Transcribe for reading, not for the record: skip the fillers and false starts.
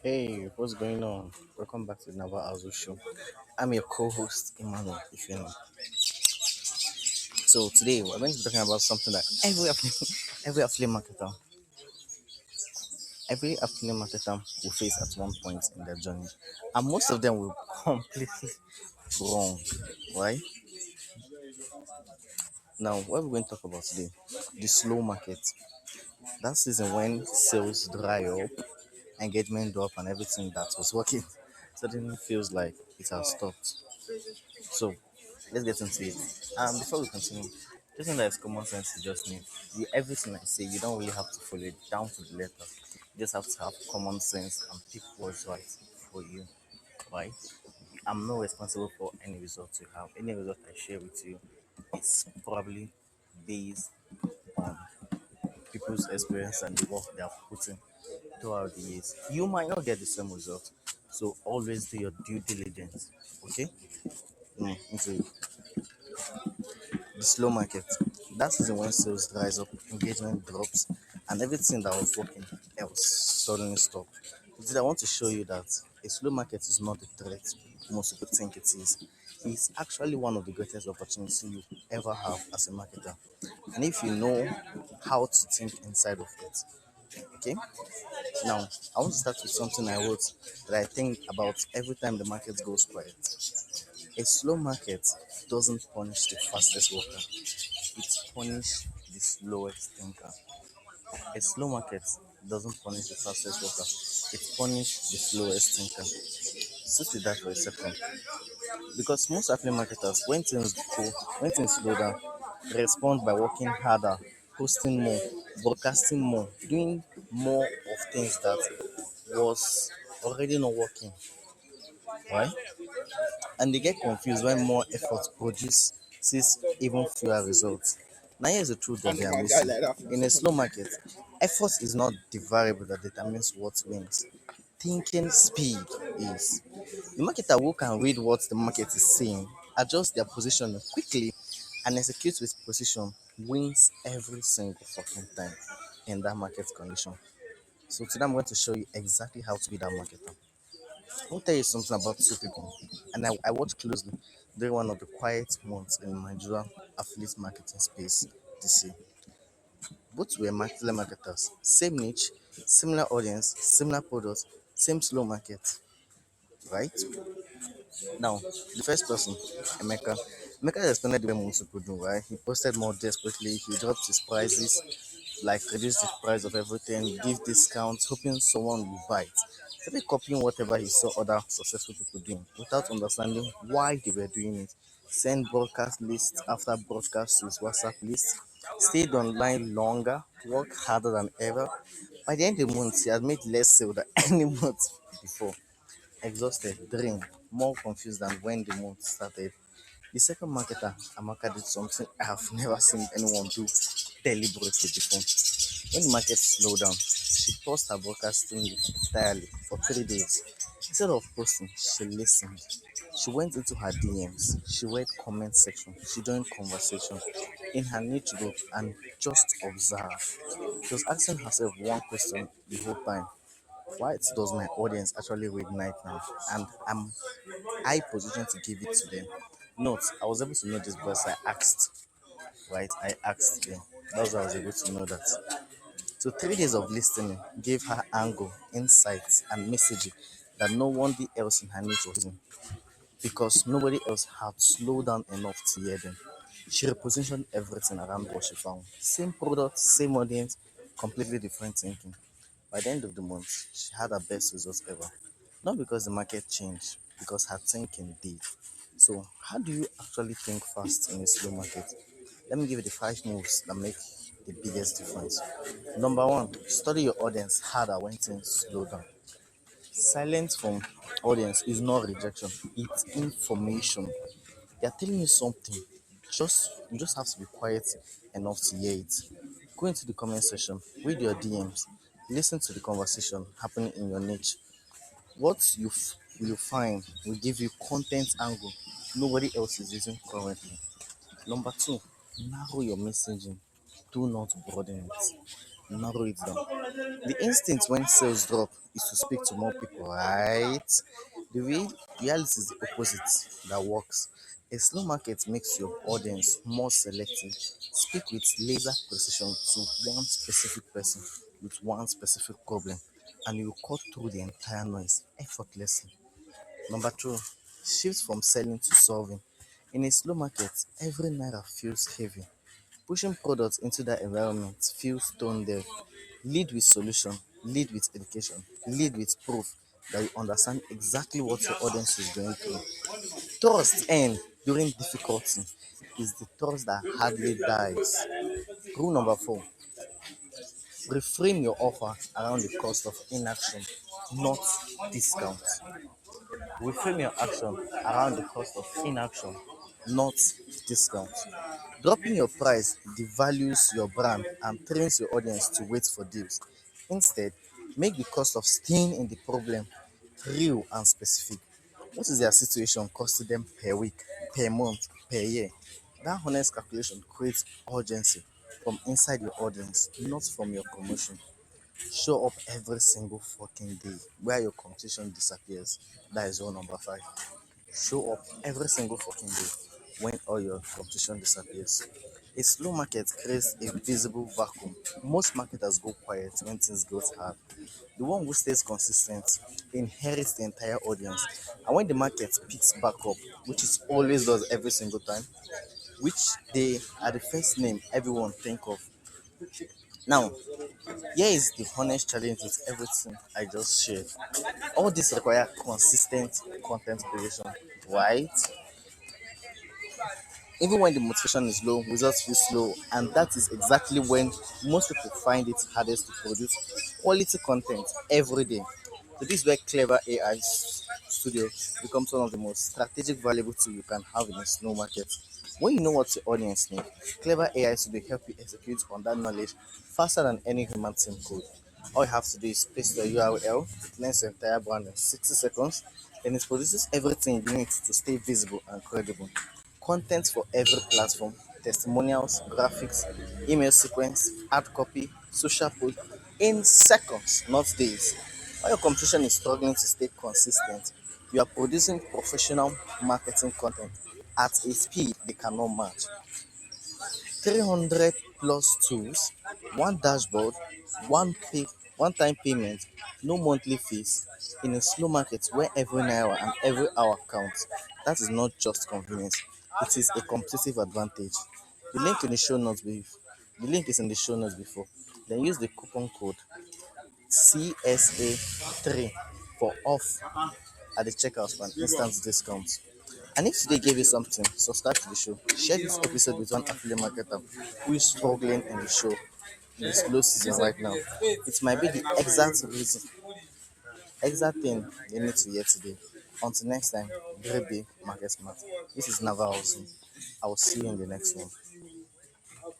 Hey, what's going on? Welcome back to the Naval Azure show. I'm your co-host Emmanuel. If you know. So today we're going to be talking about something that every affiliate marketer, will face at one point in their journey, and most of them will completely wrong. Right now, what we're going to talk about today, the slow market. That season when sales dry up, engagement drop, and everything that was working suddenly feels like it has stopped. So let's get into it. Before we continue, just know that it's common sense to just need everything I say. You don't really have to follow it down to the letter. You just have to have common sense and pick what's right for you. Right? I'm not responsible for any results you have. Any result I share with you is probably based on people's experience and the work they have put in throughout the years. You might not get the same result, so always do your due diligence. Okay? Into it. The slow market. That is when sales rise up, engagement drops, and everything that was working else suddenly stops. Today, I want to show you that a slow market is not a threat most people think it is. It's actually one of the greatest opportunities you ever have as a marketer. And if you know how to think inside of it, okay? Now, I want to start with something I wrote that I think about every time the market goes quiet. A slow market doesn't punish the fastest worker, it punishes the slowest thinker. A slow market doesn't punish the fastest worker, it punishes the slowest thinker. Sit with that for a second. Because most affiliate marketers, when things slow down, respond by working harder, posting more, broadcasting more, doing more of things that was already not working, right? And they get confused when more effort produces even fewer results. Now here's the truth that they are missing. In a slow market, effort is not the variable that determines what wins. Thinking speed is. The marketer who can read what the market is saying, adjust their position quickly, and execute with precision wins every single fucking time in that market condition. So today I'm going to show you exactly how to be that marketer. I'll tell you something about two people, and I watched closely during one of the quiet months in Nigeria affiliate marketing space this year. Both were marketers, same niche, similar audience, similar products, same slow market, right? Now, the first person, Emeka. Emeka responded the way most people do, right? He posted more desperately, he dropped his prices, like reduce the price of everything, give discounts, hoping someone will buy it. Started copying whatever he saw other successful people doing without understanding why they were doing it. Send broadcast list after broadcast to his WhatsApp list, stayed online longer, worked harder than ever. By the end of the month, he had made less sale than any month before. Exhausted, drained, more confused than when the month started. The second marketer, Amaka, did something I have never seen anyone do deliberately before. When the market slowed down, she paused her broadcasting entirely for 3 days. Instead of posting, she listened. She went into her DMs, she read comment section, she joined conversation in her niche group and just observed. She was asking herself one question the whole time. Why does my audience actually read night now? And am I positioned to give it to them? Note, I was able to know this because I asked, right? I asked them. That's why I was able to know that. So 3 days of listening gave her angle, insights, and messaging that no one else in her niche was using because nobody else had slowed down enough to hear them. She repositioned everything around what she found. Same product, same audience, completely different thinking. By the end of the month, she had her best results ever. Not because the market changed, because her thinking did. So, how do you actually think fast in a slow market? Let me give you the 5 moves that make the biggest difference. Number one, study your audience harder when things slow down. Silence from audience is not rejection, it's information. They're telling you something. You just have to be quiet enough to hear it. Go into the comment section, read your DMs, listen to the conversation happening in your niche. What you find will give you content angle nobody else is using currently. Number two, narrow your messaging. Do not broaden it. narrow it down. The instinct when sales drop is to speak to more people, right? The reality is the opposite that works. A slow market makes your audience more selective. Speak with laser precision to one specific person with one specific problem, and you cut through the entire noise effortlessly. Number two, shift from selling to solving. In a slow market, every naira feels heavy. Pushing products into that environment feels tone deaf. Lead with solution, lead with education, lead with proof that you understand exactly what your audience is going through. Trust and during difficulty is the trust that hardly dies. Rule number four, reframe your offer around the cost of inaction, not discount. Reframe your action around the cost of inaction, not discount. Dropping your price devalues your brand and trains your audience to wait for deals. Instead, make the cost of staying in the problem real and specific. What is their situation costing them per week, per month, per year? That honest calculation creates urgency from inside your audience, not from your promotion. Show up every single fucking day where your competition disappears. That is rule number five. Show up every single fucking day when all your competition disappears. A slow market creates a visible vacuum. Most marketers go quiet when things get hard. The one who stays consistent inherits the entire audience. And when the market picks back up, which it always does every single time, which they are the first name everyone think of. Now, here is the honest challenge with everything I just shared. All this require consistent content creation, right? Even when the motivation is low, results feel slow, and that is exactly when most people find it hardest to produce quality content every day. So this is where clever AI studio becomes one of the most strategic valuable tools you can have in a slow market. When you know what your audience needs, clever AI studio help you execute on that knowledge faster than any human team could. All you have to do is paste your URL, it learns your entire brand in 60 seconds, and it produces everything you need to stay visible and credible. Content for every platform, testimonials, graphics, email sequence, ad copy, social post in seconds, not days. While your competition is struggling to stay consistent, you are producing professional marketing content at a speed they cannot match. 300 plus tools, one dashboard, one time payment, no monthly fees in a slow market where every naira and every hour counts. That is not just convenience, it is a competitive advantage. The link in the show notes the link is in the show notes before. Then use the coupon code CSA3 for off at the checkout for an instant discount. And if today gave you something, subscribe to the show. Share this episode with one affiliate marketer who is struggling in the show in the slow season right now. It might be the exact thing they need to hear today. Until next time, great day, market smart. This is Naval Azure. I will see you in the next one.